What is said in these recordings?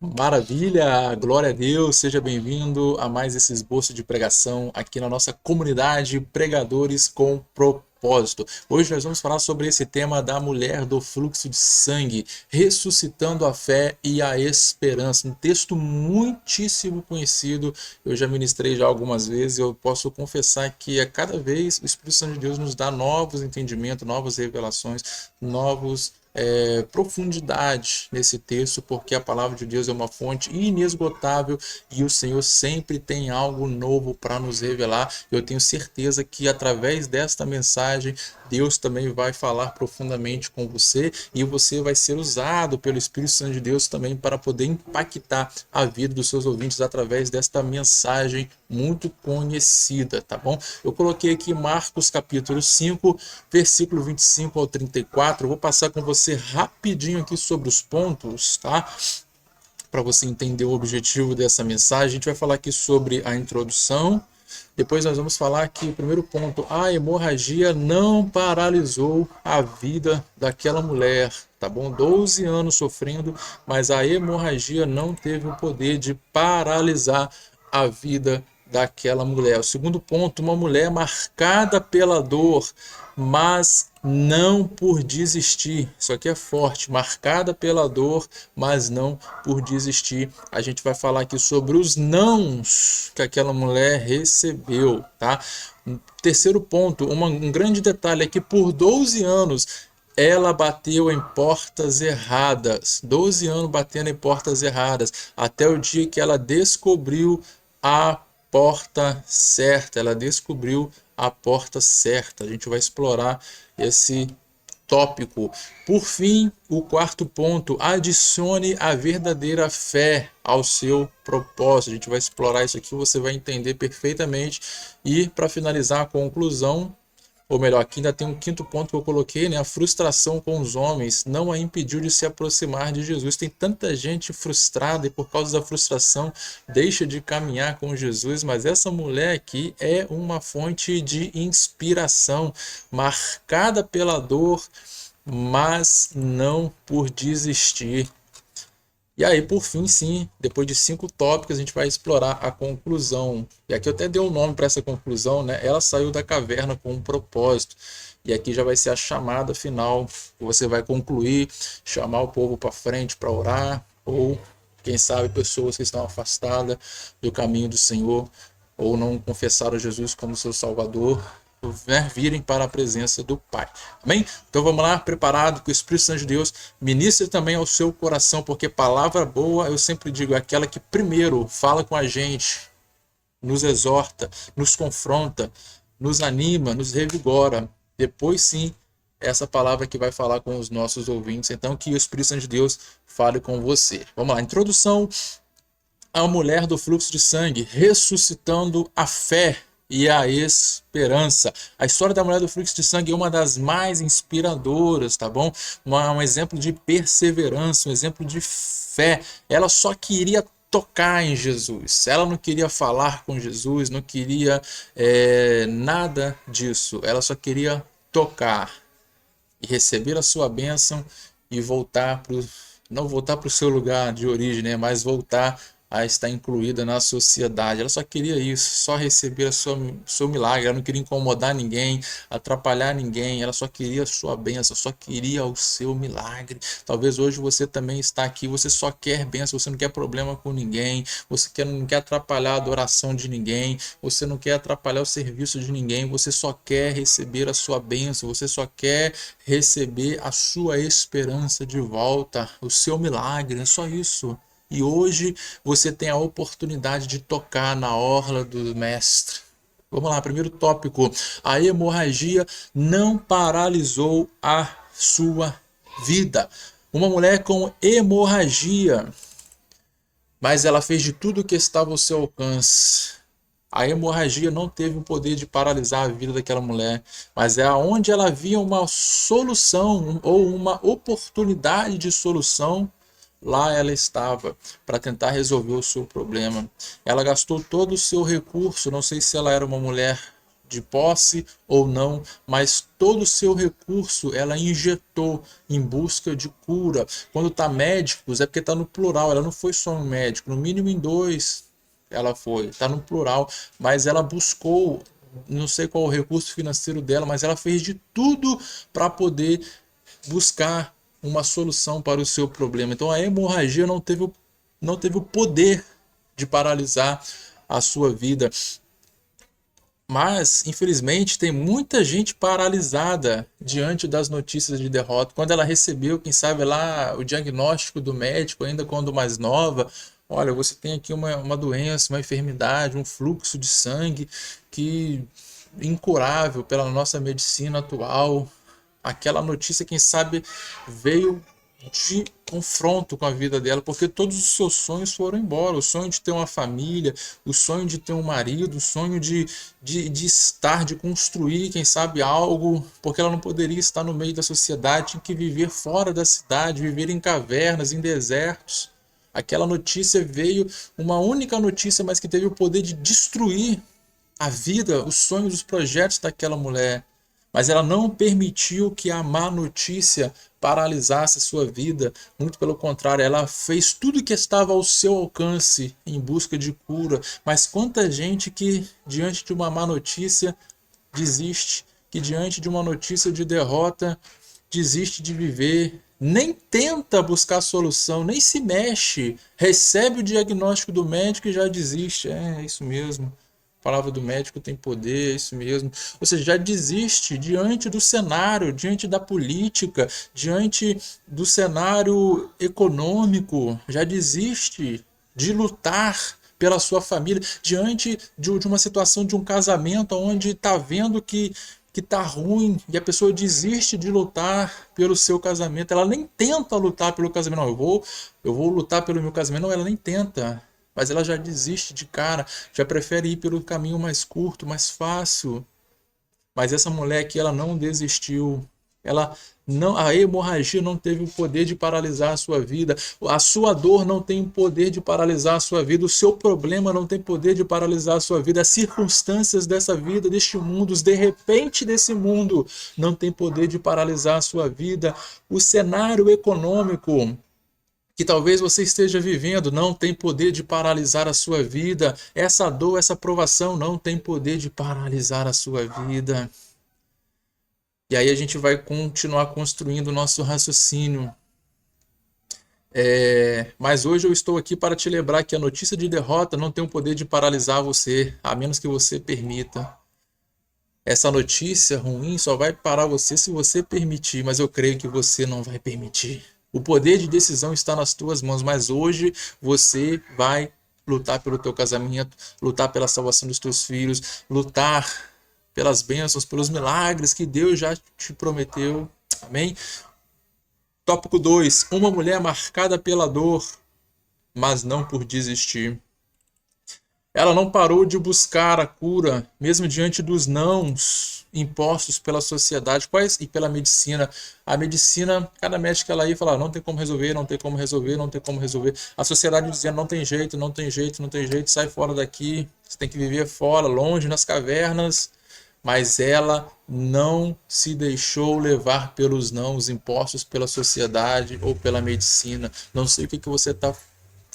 Maravilha, glória a Deus, seja bem-vindo a mais esse esboço de pregação aqui na nossa comunidade Pregadores com Propósito. Hoje nós vamos falar sobre esse tema da mulher do fluxo de sangue, ressuscitando a fé e a esperança. Um texto muitíssimo conhecido, eu já ministrei já algumas vezes, eu posso confessar que a cada vez o Espírito Santo de Deus nos dá novos entendimentos, novas revelações, novos profundidade nesse texto, porque a palavra de Deus é uma fonte inesgotável e o Senhor sempre tem algo novo para nos revelar. Eu tenho certeza que através desta mensagem Deus também vai falar profundamente com você e você vai ser usado pelo Espírito Santo de Deus também para poder impactar a vida dos seus ouvintes através desta mensagem muito conhecida, tá bom? Eu coloquei aqui Marcos capítulo 5, versículo 25 ao 34. Eu vou passar com você rapidinho aqui sobre os pontos, tá? Para você entender o objetivo dessa mensagem. A gente vai falar aqui sobre a introdução. Depois nós vamos falar que o primeiro ponto, a hemorragia não paralisou a vida daquela mulher, tá bom? 12 anos sofrendo, mas a hemorragia não teve o poder de paralisar a vida daquela mulher. O segundo ponto, uma mulher marcada pela dor, mas não por desistir. Isso aqui é forte, marcada pela dor, mas não por desistir. A gente vai falar aqui sobre os nãos que aquela mulher recebeu, tá? Terceiro ponto, um grande detalhe é que por 12 anos ela bateu em portas erradas. 12 anos batendo em portas erradas, até o dia que ela descobriu a porta certa. Ela descobriu a porta certa. A gente vai explorar esse tópico. Por fim, o quarto ponto, adicione a verdadeira fé ao seu propósito. A gente vai explorar isso aqui, você vai entender perfeitamente. E para finalizar a conclusão, ou melhor, aqui ainda tem um quinto ponto que eu coloquei, né? A frustração com os homens não a impediu de se aproximar de Jesus. Tem tanta gente frustrada e por causa da frustração deixa de caminhar com Jesus, mas essa mulher aqui é uma fonte de inspiração, marcada pela dor, mas não por desistir. E aí, por fim, sim, depois de 5 tópicos, a gente vai explorar a conclusão. E aqui eu até dei um nome para essa conclusão, né? Ela saiu da caverna com um propósito. E aqui já vai ser a chamada final, que você vai concluir, chamar o povo para frente para orar, ou quem sabe pessoas que estão afastadas do caminho do Senhor, ou não confessaram Jesus como seu Salvador, virem para a presença do Pai. Amém? Então vamos lá, preparado, que o Espírito Santo de Deus ministre também ao seu coração, porque palavra boa, eu sempre digo, é aquela que primeiro fala com a gente, nos exorta, nos confronta, nos anima, nos revigora. Depois sim, essa palavra que vai falar com os nossos ouvintes. Então que o Espírito Santo de Deus fale com você. Vamos lá, introdução a mulher do fluxo de sangue, ressuscitando a fé e a esperança. A história da mulher do fluxo de sangue é uma das mais inspiradoras, tá bom? Um exemplo de perseverança, um exemplo de fé. Ela só queria tocar em Jesus. Ela não queria falar com Jesus, não queria nada disso. Ela só queria tocar e receber a sua bênção e voltar para não voltar para o seu lugar de origem, né? Mas voltar a estar incluída na sociedade. Ela só queria isso, só receber seu milagre. Ela não queria incomodar ninguém, atrapalhar ninguém. Ela só queria a sua bênção, só queria o seu milagre. Talvez hoje você também está aqui, você só quer bênção, você não quer problema com ninguém, não quer atrapalhar a adoração de ninguém, você não quer atrapalhar o serviço de ninguém, você só quer receber a sua bênção, você só quer receber a sua esperança de volta, o seu milagre, é só isso. E hoje você tem a oportunidade de tocar na orla do Mestre. Vamos lá, primeiro tópico. A hemorragia não paralisou a sua vida. Uma mulher com hemorragia, mas ela fez de tudo o que estava ao seu alcance. A hemorragia não teve o poder de paralisar a vida daquela mulher, mas é onde ela via uma solução ou uma oportunidade de solução. Lá ela estava para tentar resolver o seu problema. Ela gastou todo o seu recurso. Não sei se ela era uma mulher de posse ou não, mas todo o seu recurso ela injetou em busca de cura. Quando está médicos, é porque está no plural, ela não foi só um médico, no mínimo em dois ela foi, está no plural, mas ela buscou, não sei qual o recurso financeiro dela, mas ela fez de tudo para poder buscar uma solução para o seu problema. Então a hemorragia não teve o poder de paralisar a sua vida. Mas, infelizmente, tem muita gente paralisada diante das notícias de derrota. Quando ela recebeu, quem sabe lá, o diagnóstico do médico, ainda quando mais nova, olha, você tem aqui uma doença, uma enfermidade, um fluxo de sangue que incurável pela nossa medicina atual. Aquela notícia, quem sabe, veio de confronto com a vida dela, porque todos os seus sonhos foram embora. O sonho de ter uma família, o sonho de ter um marido, o sonho de estar, de construir, quem sabe, algo, porque ela não poderia estar no meio da sociedade, tinha que viver fora da cidade, viver em cavernas, em desertos. Aquela notícia veio, uma única notícia, mas que teve o poder de destruir a vida, os sonhos, os projetos daquela mulher. Mas ela não permitiu que a má notícia paralisasse sua vida. Muito pelo contrário, ela fez tudo que estava ao seu alcance em busca de cura. Mas quanta gente que, diante de uma má notícia, desiste, que diante de uma notícia de derrota, desiste de viver, nem tenta buscar solução, nem se mexe, recebe o diagnóstico do médico e já desiste. É isso mesmo. A palavra do médico tem poder, é isso mesmo. Ou seja, já desiste diante do cenário, diante da política, diante do cenário econômico, já desiste de lutar pela sua família, diante de uma situação de um casamento onde está vendo que tá ruim e a pessoa desiste de lutar pelo seu casamento. Ela nem tenta lutar pelo casamento. Não, eu vou lutar pelo meu casamento. Não, ela nem tenta. Mas ela já desiste de cara, já prefere ir pelo caminho mais curto, mais fácil. Mas essa mulher aqui, ela não desistiu. Ela não, a hemorragia não teve o poder de paralisar a sua vida. A sua dor não tem o poder de paralisar a sua vida. O seu problema não tem poder de paralisar a sua vida. As circunstâncias dessa vida, deste mundo, os de repente desse mundo, não tem poder de paralisar a sua vida. O cenário econômico que talvez você esteja vivendo não tem poder de paralisar a sua vida. Essa dor, essa provação não tem poder de paralisar a sua vida. E aí a gente vai continuar construindo o nosso raciocínio. Mas hoje eu estou aqui para te lembrar que a notícia de derrota não tem o poder de paralisar você, a menos que você permita. Essa notícia ruim só vai parar você se você permitir, mas eu creio que você não vai permitir. O poder de decisão está nas tuas mãos, mas hoje você vai lutar pelo teu casamento, lutar pela salvação dos teus filhos, lutar pelas bênçãos, pelos milagres que Deus já te prometeu. Amém? Tópico 2. Uma mulher marcada pela dor, mas não por desistir. Ela não parou de buscar a cura, mesmo diante dos nãos impostos pela sociedade e pela medicina. A medicina, cada médico ela ia falar, não tem como resolver, não tem como resolver, não tem como resolver. A sociedade dizendo, não tem jeito, não tem jeito, não tem jeito, sai fora daqui, você tem que viver fora, longe, nas cavernas. Mas ela não se deixou levar pelos nãos impostos pela sociedade ou pela medicina. Não sei o que você está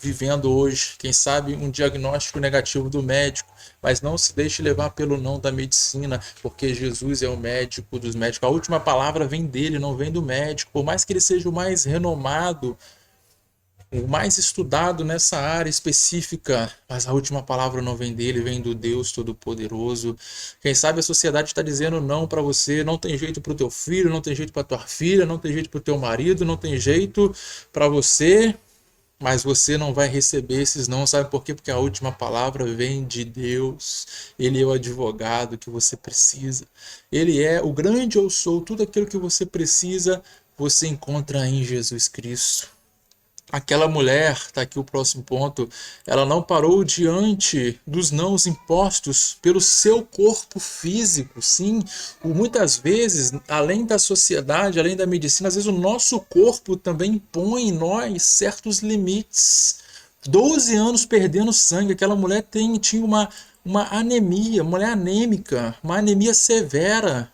vivendo hoje, quem sabe um diagnóstico negativo do médico, mas não se deixe levar pelo não da medicina, porque Jesus é o médico dos médicos. A última palavra vem dele, não vem do médico. Por mais que ele seja o mais renomado, o mais estudado nessa área específica, mas a última palavra não vem dele, vem do Deus Todo-Poderoso. Quem sabe a sociedade está dizendo não para você, não tem jeito para o teu filho, não tem jeito para tua filha, não tem jeito para o teu marido, não tem jeito para você, mas você não vai receber esses não, sabe por quê? Porque a última palavra vem de Deus. Ele é o advogado que você precisa. Ele é o grande eu sou, tudo aquilo que você precisa, você encontra em Jesus Cristo. Aquela mulher, está aqui o próximo ponto, ela não parou diante dos nãos impostos pelo seu corpo físico. Sim, muitas vezes, além da sociedade, além da medicina, às vezes o nosso corpo também impõe em nós certos limites. 12 anos perdendo sangue, aquela mulher tinha uma anemia, mulher anêmica, uma anemia severa.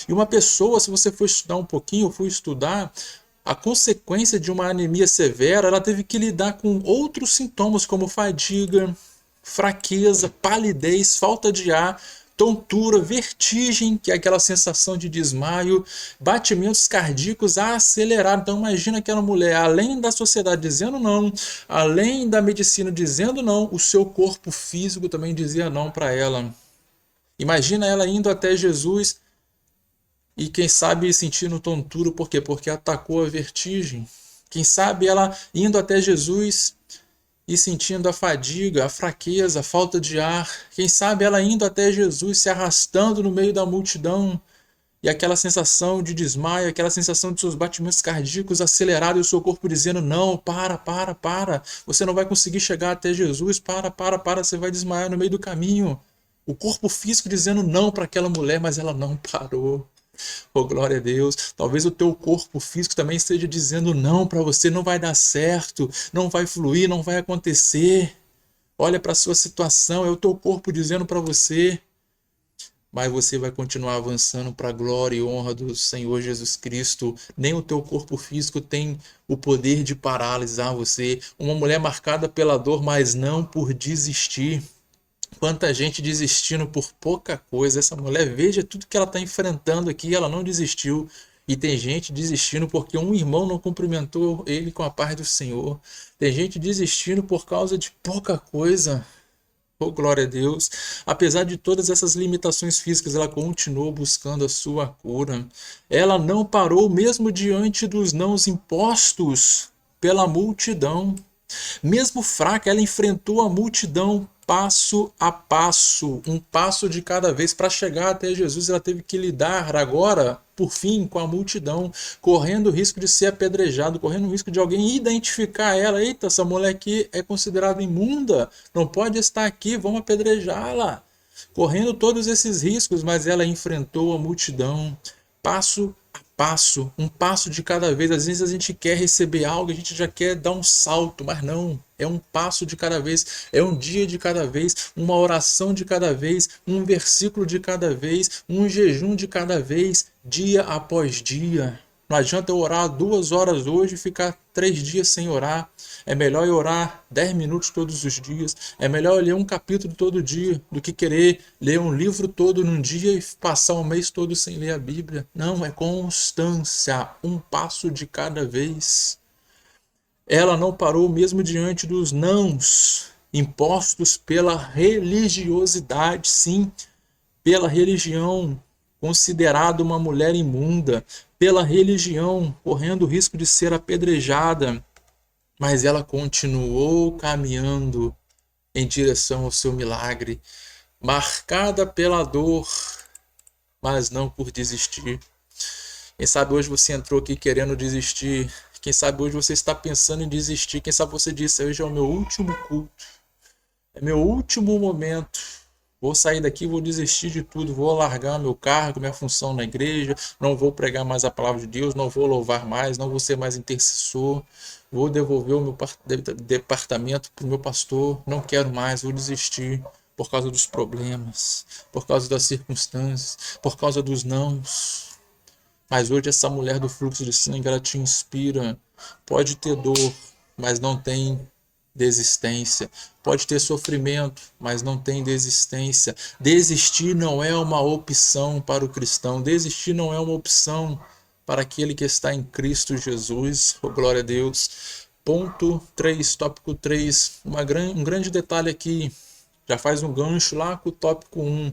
E uma pessoa, se você for estudar um pouquinho, eu fui estudar, a consequência de uma anemia severa, ela teve que lidar com outros sintomas como fadiga, fraqueza, palidez, falta de ar, tontura, vertigem, que é aquela sensação de desmaio, batimentos cardíacos acelerados. Então imagina aquela mulher, além da sociedade dizendo não, além da medicina dizendo não, o seu corpo físico também dizia não para ela. Imagina ela indo até Jesus e quem sabe sentindo tontura, por quê? Porque atacou a vertigem. Quem sabe ela indo até Jesus e sentindo a fadiga, a fraqueza, a falta de ar. Quem sabe ela indo até Jesus, se arrastando no meio da multidão e aquela sensação de desmaio, aquela sensação de seus batimentos cardíacos acelerados e o seu corpo dizendo não, para. Você não vai conseguir chegar até Jesus, para, você vai desmaiar no meio do caminho. O corpo físico dizendo não para aquela mulher, mas ela não parou. Oh, glória a Deus. Talvez o teu corpo físico também esteja dizendo não para você, não vai dar certo, não vai fluir, não vai acontecer. Olha para a sua situação, é o teu corpo dizendo para você. Mas você vai continuar avançando para a glória e honra do Senhor Jesus Cristo. Nem o teu corpo físico tem o poder de paralisar você. Uma mulher marcada pela dor, mas não por desistir. Quanta gente desistindo por pouca coisa. Essa mulher, veja tudo que ela está enfrentando aqui, ela não desistiu. E tem gente desistindo porque um irmão não cumprimentou ele com a paz do Senhor. Tem gente desistindo por causa de pouca coisa. Oh, glória a Deus. Apesar de todas essas limitações físicas, ela continuou buscando a sua cura. Ela não parou mesmo diante dos nãos impostos pela multidão. Mesmo fraca, ela enfrentou a multidão passo a passo, um passo de cada vez. Para chegar até Jesus, ela teve que lidar agora, por fim, com a multidão, correndo o risco de ser apedrejado, correndo o risco de alguém identificar ela. Eita, essa mulher aqui é considerada imunda, não pode estar aqui, vamos apedrejá-la. Correndo todos esses riscos, mas ela enfrentou a multidão, passo a passo, um passo de cada vez. Às vezes a gente quer receber algo, a gente já quer dar um salto, mas não. É um passo de cada vez, é um dia de cada vez, uma oração de cada vez, um versículo de cada vez, um jejum de cada vez, dia após dia. Não adianta eu orar 2 horas hoje e ficar 3 dias sem orar. É melhor eu orar 10 minutos todos os dias. É melhor eu ler um capítulo todo dia do que querer ler um livro todo num dia e passar um mês todo sem ler a Bíblia. Não, é constância, um passo de cada vez. Ela não parou mesmo diante dos nãos impostos pela religiosidade, sim, pela religião, considerada uma mulher imunda, pela religião, correndo o risco de ser apedrejada, mas ela continuou caminhando em direção ao seu milagre, marcada pela dor, mas não por desistir. Quem sabe hoje você entrou aqui querendo desistir. Quem sabe hoje você está pensando em desistir. Quem sabe você disse, hoje é o meu último culto. É meu último momento. Vou sair daqui, vou desistir de tudo. Vou largar meu cargo, minha função na igreja. Não vou pregar mais a palavra de Deus. Não vou louvar mais. Não vou ser mais intercessor. Vou devolver o meu departamento para o meu pastor. Não quero mais, vou desistir. Por causa dos problemas. Por causa das circunstâncias. Por causa dos nãos. Mas hoje essa mulher do fluxo de sangue, ela te inspira. Pode ter dor, mas não tem desistência. Pode ter sofrimento, mas não tem desistência. Desistir não é uma opção para o cristão. Desistir não é uma opção para aquele que está em Cristo Jesus. Oh, glória a Deus. Ponto 3, tópico 3. Um grande detalhe aqui. Já faz um gancho lá com o tópico 1.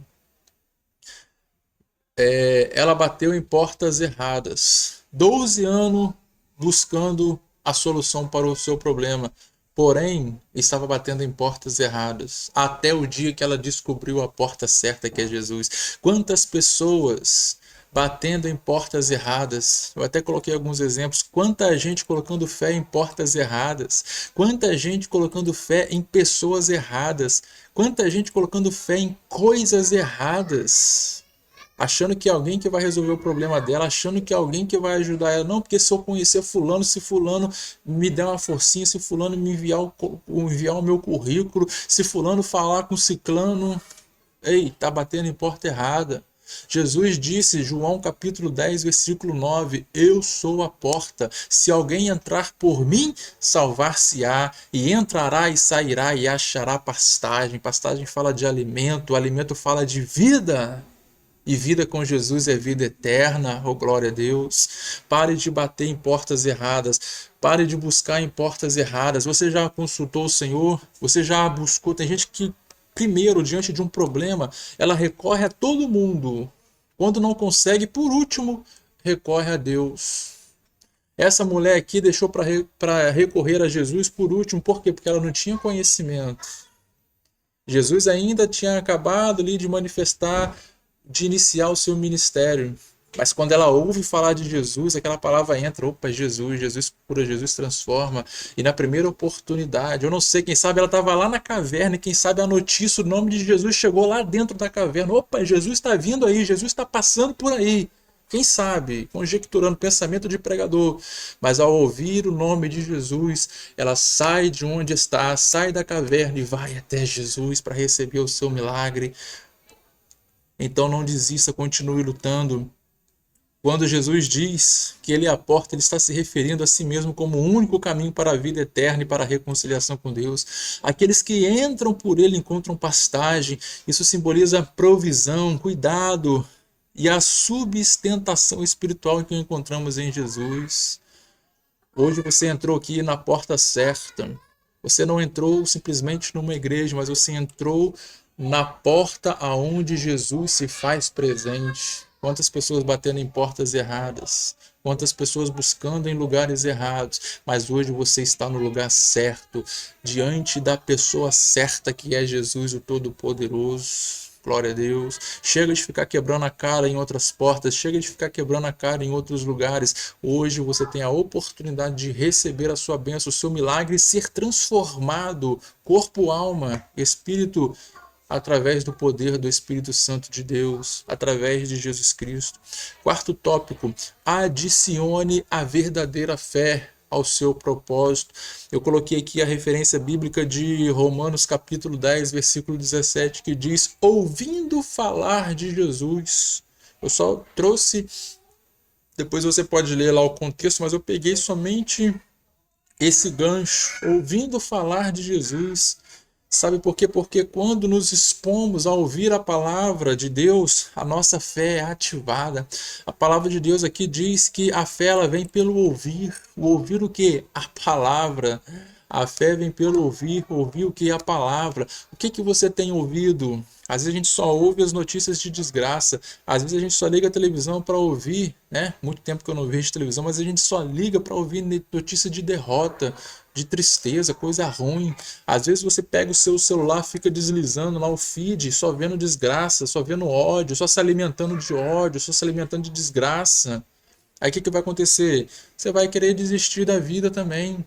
Ela bateu em portas erradas. 12 anos buscando a solução para o seu problema. Porém, estava batendo em portas erradas. Até o dia que ela descobriu a porta certa, que é Jesus. Quantas pessoas batendo em portas erradas. Eu até coloquei alguns exemplos. Quanta gente colocando fé em portas erradas. Quanta gente colocando fé em pessoas erradas. Quanta gente colocando fé em coisas erradas. Achando que é alguém que vai resolver o problema dela, achando que é alguém que vai ajudar ela. Não, porque se eu conhecer fulano, se fulano me der uma forcinha, se fulano me enviar o meu currículo, se fulano falar com ciclano, Ei, está batendo em porta errada. Jesus disse, João capítulo 10, versículo 9, eu sou a porta. Se alguém entrar por mim, salvar-se-á, e entrará e sairá e achará pastagem. Pastagem fala de alimento, alimento fala de vida. E vida com Jesus é vida eterna, oh glória a Deus. Pare de bater em portas erradas, pare de buscar em portas erradas. Você já consultou o Senhor? Você já buscou? Tem gente que, primeiro, diante de um problema, ela recorre a todo mundo. Quando não consegue, por último, recorre a Deus. Essa mulher aqui deixou para recorrer a Jesus por último, por quê? Porque ela não tinha conhecimento. Jesus ainda tinha acabado ali de manifestar, de iniciar o seu ministério. Mas quando ela ouve falar de Jesus, aquela palavra entra, opa, Jesus, Jesus cura, Jesus transforma. E na primeira oportunidade, eu não sei, quem sabe ela estava lá na caverna, e quem sabe a notícia, o nome de Jesus chegou lá dentro da caverna. Opa, Jesus está vindo aí, Jesus está passando por aí. Quem sabe, conjecturando pensamento de pregador, mas ao ouvir o nome de Jesus, ela sai de onde está, sai da caverna e vai até Jesus para receber o seu milagre. Então não desista, continue lutando. Quando Jesus diz que ele é a porta, ele está se referindo a si mesmo como o único caminho para a vida eterna e para a reconciliação com Deus. Aqueles que entram por ele encontram pastagem. Isso simboliza provisão, cuidado e a substentação espiritual que encontramos em Jesus. Hoje você entrou aqui na porta certa. Você não entrou simplesmente numa igreja, mas você entrou na porta aonde Jesus se faz presente. Quantas pessoas batendo em portas erradas, quantas pessoas buscando em lugares errados, mas hoje você está no lugar certo, diante da pessoa certa que é Jesus, o Todo-Poderoso. Glória a Deus. Chega de ficar quebrando a cara em outras portas, chega de ficar quebrando a cara em outros lugares. Hoje você tem a oportunidade de receber a sua bênção, o seu milagre e ser transformado, corpo, alma, espírito, através do poder do Espírito Santo de Deus, através de Jesus Cristo. Quarto tópico, adicione a verdadeira fé ao seu propósito. Eu coloquei aqui a referência bíblica de Romanos capítulo 10, versículo 17, que diz, ouvindo falar de Jesus. Eu só trouxe, depois você pode ler lá o contexto, mas eu peguei somente esse gancho, ouvindo falar de Jesus. Sabe por quê? Porque quando nos expomos a ouvir a palavra de Deus, a nossa fé é ativada. A palavra de Deus aqui diz que a fé ela vem pelo ouvir. O ouvir o quê? A palavra. A fé vem pelo ouvir. Ouvir o que? A palavra. O que que você tem ouvido? Às vezes a gente só ouve as notícias de desgraça. Às vezes a gente só liga a televisão para ouvir, né? Muito tempo que eu não vejo televisão, mas a gente só liga para ouvir notícia de derrota, de tristeza, coisa ruim. Às vezes você pega o seu celular, fica deslizando lá o feed, só vendo desgraça, só vendo ódio, só se alimentando de ódio, só se alimentando de desgraça. Aí o que que vai acontecer? Você vai querer desistir da vida também.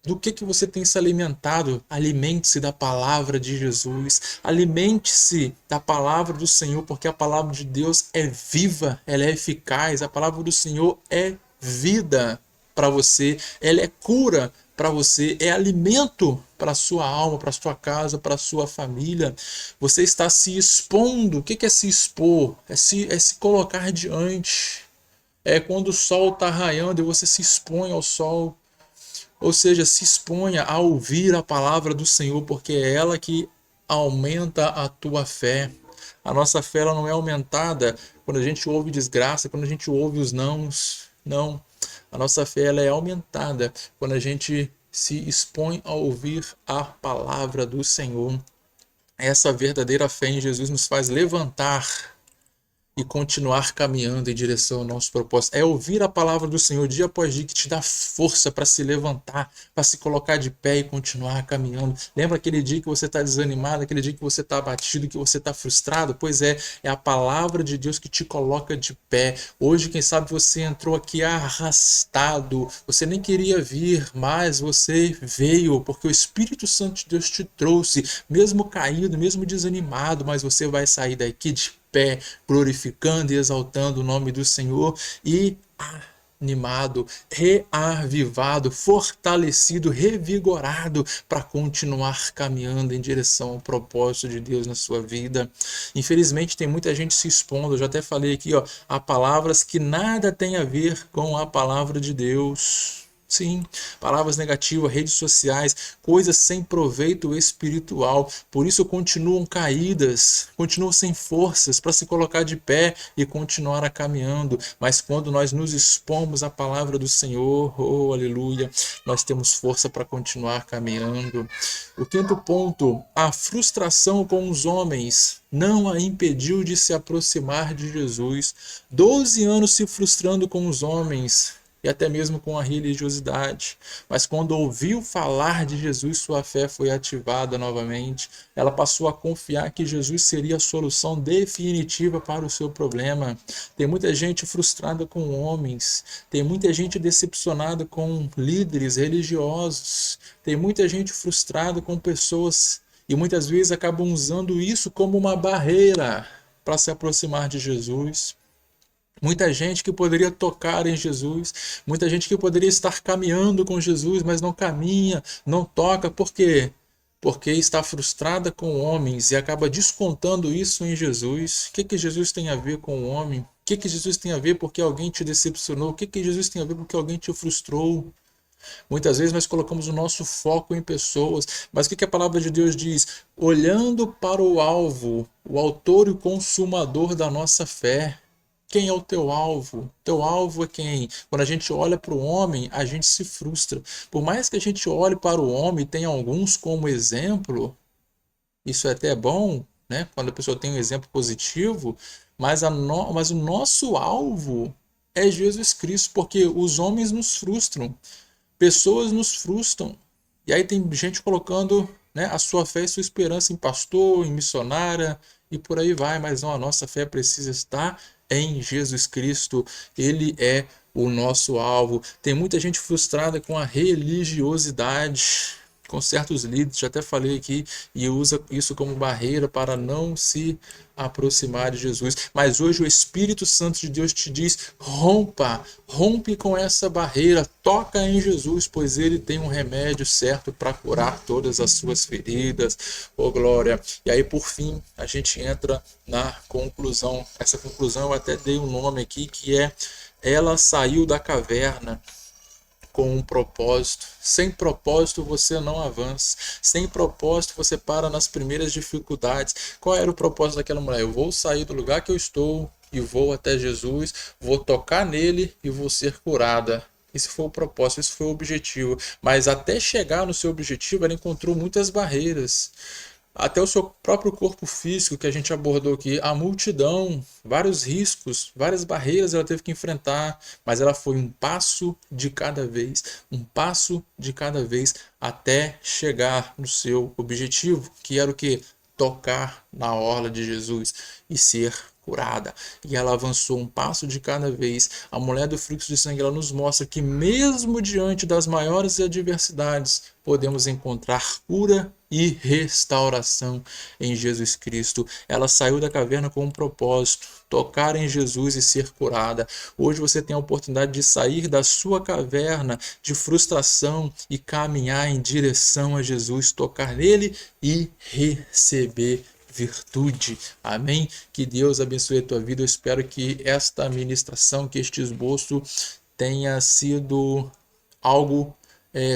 Do que você tem se alimentado? Alimente-se da palavra de Jesus. Alimente-se da palavra do Senhor, porque a palavra de Deus é viva, ela é eficaz. A palavra do Senhor é vida para você, ela é cura para você, é alimento para a sua alma, para a sua casa, para a sua família. Você está se expondo. O que é se expor? É se colocar diante. É quando o sol está raiando e você se expõe ao sol. Ou seja, se exponha a ouvir a palavra do Senhor, porque é ela que aumenta a tua fé. A nossa fé ela não é aumentada quando a gente ouve desgraça, quando a gente ouve os nãos. Não. A nossa fé ela é aumentada quando a gente se expõe a ouvir a palavra do Senhor. Essa verdadeira fé em Jesus nos faz levantar e continuar caminhando em direção ao nosso propósito. É ouvir a palavra do Senhor dia após dia que te dá força para se levantar, para se colocar de pé e continuar caminhando. Lembra aquele dia que você está desanimado, aquele dia que você está abatido, que você está frustrado? Pois é a palavra de Deus que te coloca de pé. Hoje, quem sabe você entrou aqui arrastado, você nem queria vir, mas você veio, porque o Espírito Santo de Deus te trouxe, mesmo caído, mesmo desanimado, mas você vai sair daqui de pé, glorificando e exaltando o nome do Senhor e reanimado, reavivado, fortalecido, revigorado para continuar caminhando em direção ao propósito de Deus na sua vida. Infelizmente tem muita gente se expondo, eu já até falei aqui, ó, a palavras que nada tem a ver com a palavra de Deus. Sim, palavras negativas, redes sociais, coisas sem proveito espiritual. Por isso continuam caídas, continuam sem forças para se colocar de pé e continuar caminhando. Mas quando nós nos expomos à palavra do Senhor, oh aleluia, nós temos força para continuar caminhando. O quinto ponto, a frustração com os homens não a impediu de se aproximar de Jesus. 12 anos se frustrando com os homens e até mesmo com a religiosidade. Mas quando ouviu falar de Jesus, sua fé foi ativada novamente. Ela passou a confiar que Jesus seria a solução definitiva para o seu problema. Tem muita gente frustrada com homens, tem muita gente decepcionada com líderes religiosos, tem muita gente frustrada com pessoas e muitas vezes acabam usando isso como uma barreira para se aproximar de Jesus. Muita gente que poderia tocar em Jesus, muita gente que poderia estar caminhando com Jesus, mas não caminha, não toca, por quê? Porque está frustrada com homens e acaba descontando isso em Jesus. O que Jesus tem a ver com o homem? O que Jesus tem a ver porque alguém te decepcionou? O que Jesus tem a ver porque alguém te frustrou? Muitas vezes nós colocamos o nosso foco em pessoas, mas o que a palavra de Deus diz? Olhando para o alvo, o autor e o consumador da nossa fé. Quem é o teu alvo? Teu alvo é quem? Quando a gente olha para o homem, a gente se frustra. Por mais que a gente olhe para o homem e tenha alguns como exemplo, isso é até bom, né? Quando a pessoa tem um exemplo positivo, mas o nosso alvo é Jesus Cristo, porque os homens nos frustram, pessoas nos frustram. E aí tem gente colocando, né, a sua fé e sua esperança em pastor, em missionária e por aí vai, mas não, a nossa fé precisa estar em Jesus Cristo. Ele é o nosso alvo. Tem muita gente frustrada com a religiosidade, com certos líderes, já até falei aqui, e usa isso como barreira para não se aproximar de Jesus. Mas hoje o Espírito Santo de Deus te diz: rompe com essa barreira, toca em Jesus, pois ele tem um remédio certo para curar todas as suas feridas. Oh glória! E aí por fim a gente entra na conclusão. Essa conclusão eu até dei um nome aqui, que é: ela saiu da caverna com um propósito. Sem propósito você não avança. Sem propósito você para nas primeiras dificuldades. Qual era o propósito daquela mulher? Eu vou sair do lugar que eu estou e vou até Jesus, vou tocar nele e vou ser curada. Esse foi o propósito, esse foi o objetivo. Mas até chegar no seu objetivo, ela encontrou muitas barreiras. Até o seu próprio corpo físico, que a gente abordou aqui, a multidão, vários riscos, várias barreiras ela teve que enfrentar, mas ela foi um passo de cada vez, até chegar no seu objetivo, que era o quê? Tocar na orla de Jesus e ser curada. E ela avançou um passo de cada vez. A mulher do fluxo de sangue, ela nos mostra que mesmo diante das maiores adversidades, podemos encontrar cura e restauração em Jesus Cristo. Ela saiu da caverna com um propósito: tocar em Jesus e ser curada. Hoje você tem a oportunidade de sair da sua caverna de frustração e caminhar em direção a Jesus, tocar nele e receber virtude. Amém? Que Deus abençoe a tua vida. Eu espero que esta ministração, que este esboço tenha sido algo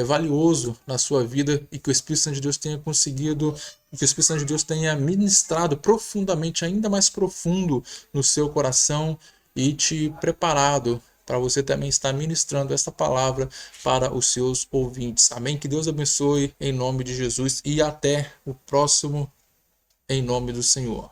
valioso na sua vida, e que o Espírito Santo de Deus tenha conseguido, que o Espírito Santo de Deus tenha ministrado profundamente, ainda mais profundo no seu coração, e te preparado para você também estar ministrando esta palavra para os seus ouvintes. Amém? Que Deus abençoe em nome de Jesus, e até o próximo, em nome do Senhor.